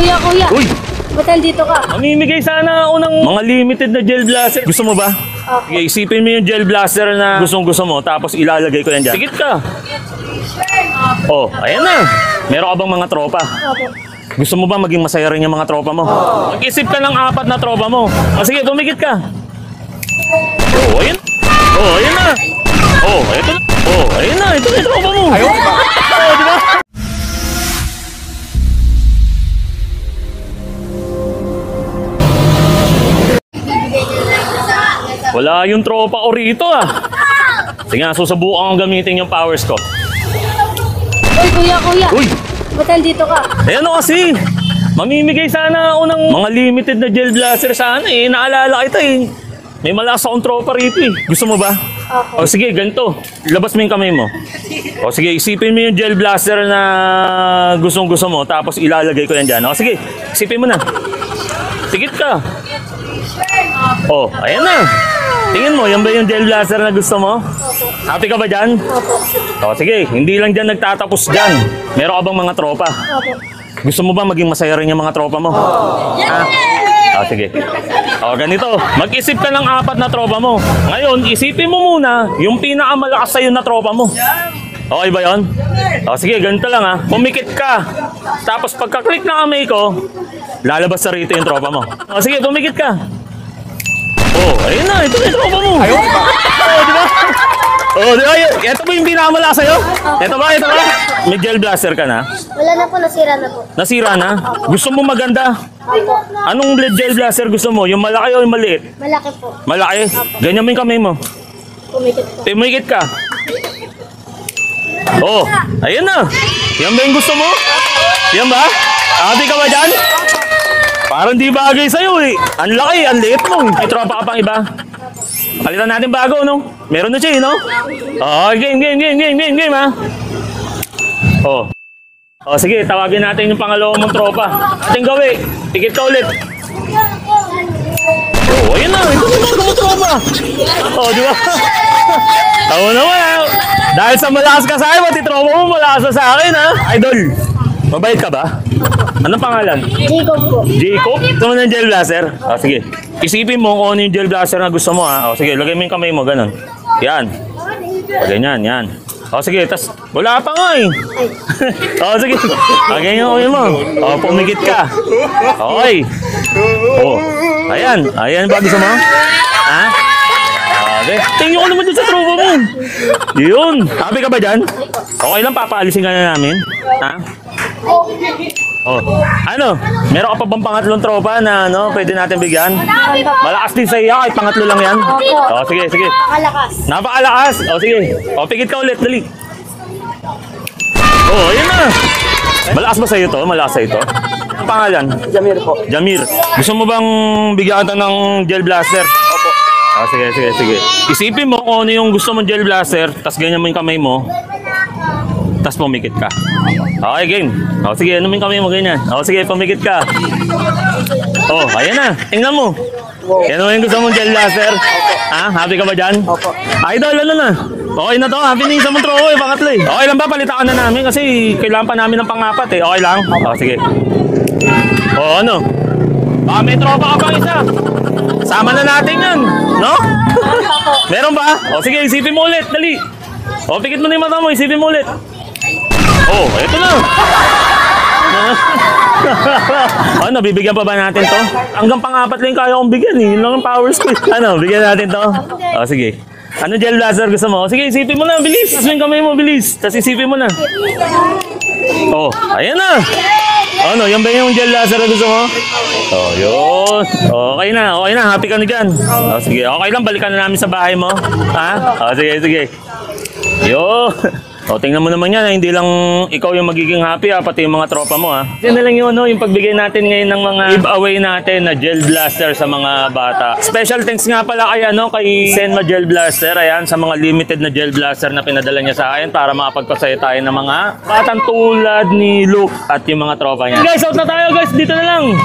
Kuya. Uy! Ba't nandito ka? Mamimigay sana ako ng mga limited na gel blaster. Gusto mo ba? Opo. Sige, isipin mo yung gel blaster na gustong-gusto mo, tapos ilalagay ko yan dyan. Tikit ka. Oh, ayan na. Meron ka bang mga tropa? Opo. Gusto mo ba maging masaya rin yung mga tropa mo? Mag-isip ka ng 4 na tropa mo. Sige, tumikit ka. Oh, ayun. Oh, ayun na. Oh, ito na. Oh, ayun na. Ito na yung tropa mo. Ayun pa. Oh, di ba? Wala yung tropa ko rito ah. Sige nga, susubukan kong gamitin yung powers ko. Uy, kuya. Uy! Ba't nandito ka? Ayan o kasi. Mamimigay sana ako ng mga limited na gel blaster sana eh. Naalala kita eh. May malakas akong tropa rito eh. Gusto mo ba? Opo. O sige, ganito. Labas mo yung kamay mo. O sige, isipin mo yung gel blaster na gustong-gusto mo. Tapos ilalagay ko yan dyan. O sige, isipin mo na. Tikit ka. O, ayan na. Tingin mo, yan ba yung gel blaster na gusto mo? Happy ka ba dyan? Opo. O sige, hindi lang dyan nagtatapos dyan. Meron ka bang mga tropa? Opo. Gusto mo ba maging masaya rin yung mga tropa mo? Ha? O sige. O ganito, mag-isip ka ng 4 na tropa mo. Ngayon, isipin mo muna yung pinakamalakas sa'yo na tropa mo. Okay ba yun? O sige, ganito lang ha. Pumikit ka. Tapos pagka-click na kamay ko, lalabas sa rito yung tropa mo. O sige, pumikit ka. Oh, ayun na. Ito na yung tropa mo. Ayun pa. Oh, di ba? Oh, di ba? Ito ba yung pinakamalakas sa'yo? Ito ba? May gel blaster ka na? Wala na po, nasira na po. Nasira na? Gusto mo maganda? Opo. Anong gel blaster gusto mo? Yung malaki o yung maliit? Malaki po. Malaki? Ganyan mo yung kamay mo. Pumikit po. Tumikit ka. Oh, ayun na. Yan ba yung gusto mo? Yan ba? Happy ka ba dyan? Parang di bagay sa'yo eh. Ang laki, ang liit mo. May tropa ka pang iba. Palitan natin bago, no? Meron na siya, no? Oh, game, ha? Oh. Oh, sige, tawagin natin yung pangalawang mong tropa. Ating gawi. Tikit ka ulit. Oh, ayun na. Ito na yung mga tropa. Oh, di ba? Tawa naman, ha? Dahil sa malakas ka sa akin, pati tropa mo malakas na sa akin, ha? Idol, mabait ka ba? Anong pangalan? Jacob po. Jacob? Ito mo ng gel blaster? O, sige. Isipin mo kung ano yung gel blaster na gusto mo, ha? O, sige, lagay mo yung kamay mo, ganun. Yan. O, ganyan, yan. O, sige, tas wala pa nga, eh. O, sige. Lagay yung kamay mo. O, pumikit ka. Okay. O, ayan. Ayan ba gusto mo? Ha? Okay. Tingin ko naman dyan sa tropa mo. Yun. Happy ka ba dyan? Okay lang, papaalisin ka na namin. Ha? Oh. Ano? Meron ka pa bang pangatlong tropa na ano, pwede natin bigyan? Malakas din sa iya, kahit pangatlo lang yan. Oh, sige. Nakalakas. Napakalakas. Oh, sige. Oh, pikit ka ulit, dali. Oh, ayun na. Malakas ba sa'yo to? Malakas sa'yo to? Ang pangalan? Jamir po. Jamir. Gusto mo bang bigyan kita ng gel blaster? Opo. Oh, sige. Isipin mo kung ano yung gusto mong gel blaster, tas ganyan mo yung kamay mo. Tapos pumikit ka. Okay, game. O, sige, ano yung kamay mo, ganyan. O, sige, pumikit ka. Oh, ayan na. Tingnan mo. Yan mo yung gusto mong gel laser. Ha? Happy ka ba dyan? Opo. Idol, ano na? Okay na to. Happy na yung sa mong tropa, pangatlo eh. Okay lang ba? Palitan ka na namin kasi kailangan pa namin ng pang-4 eh. Okay lang? O, sige. O, ano? Baka may tropa ka pang isa. Sama na natin yan. No? Meron ba? O, sige, isipin mo ulit. Dali. O, pikit mo na yung mata mo. Isipin mo ulit. Oh, eto na. Ano, bibigyan pa ba natin to? Hanggang pang-4 lang kaya kong bigyan eh. Yun lang ang powers ko. Ano, bigyan natin to? Oh, sige. Ano gel blaster gusto mo? Sige, isipin mo na. Bilis. Tapos yung kamay mo, bilis. Tapos isipin mo na. Oh, ayan na. Ano, yan ba yung gel laser na gusto mo? Oh, yun. Okay na. Happy ka na dyan. Oh, sige. Okay lang, balikan na namin sa bahay mo. Ha? Oh, sige. Yun. O, tingnan mo naman yan, hindi lang ikaw yung magiging happy, pati yung mga tropa mo. Yan na lang yung pagbigay natin ngayon ng mga giveaway natin na gel blaster sa mga bata. Special thanks nga pala kay Senma Gel Blaster, ayan, sa mga limited na gel blaster na pinadala niya sa akin para makapagpasaya tayo ng mga batang tulad ni Luke at yung mga tropa niya. Guys, out na tayo guys, dito na lang.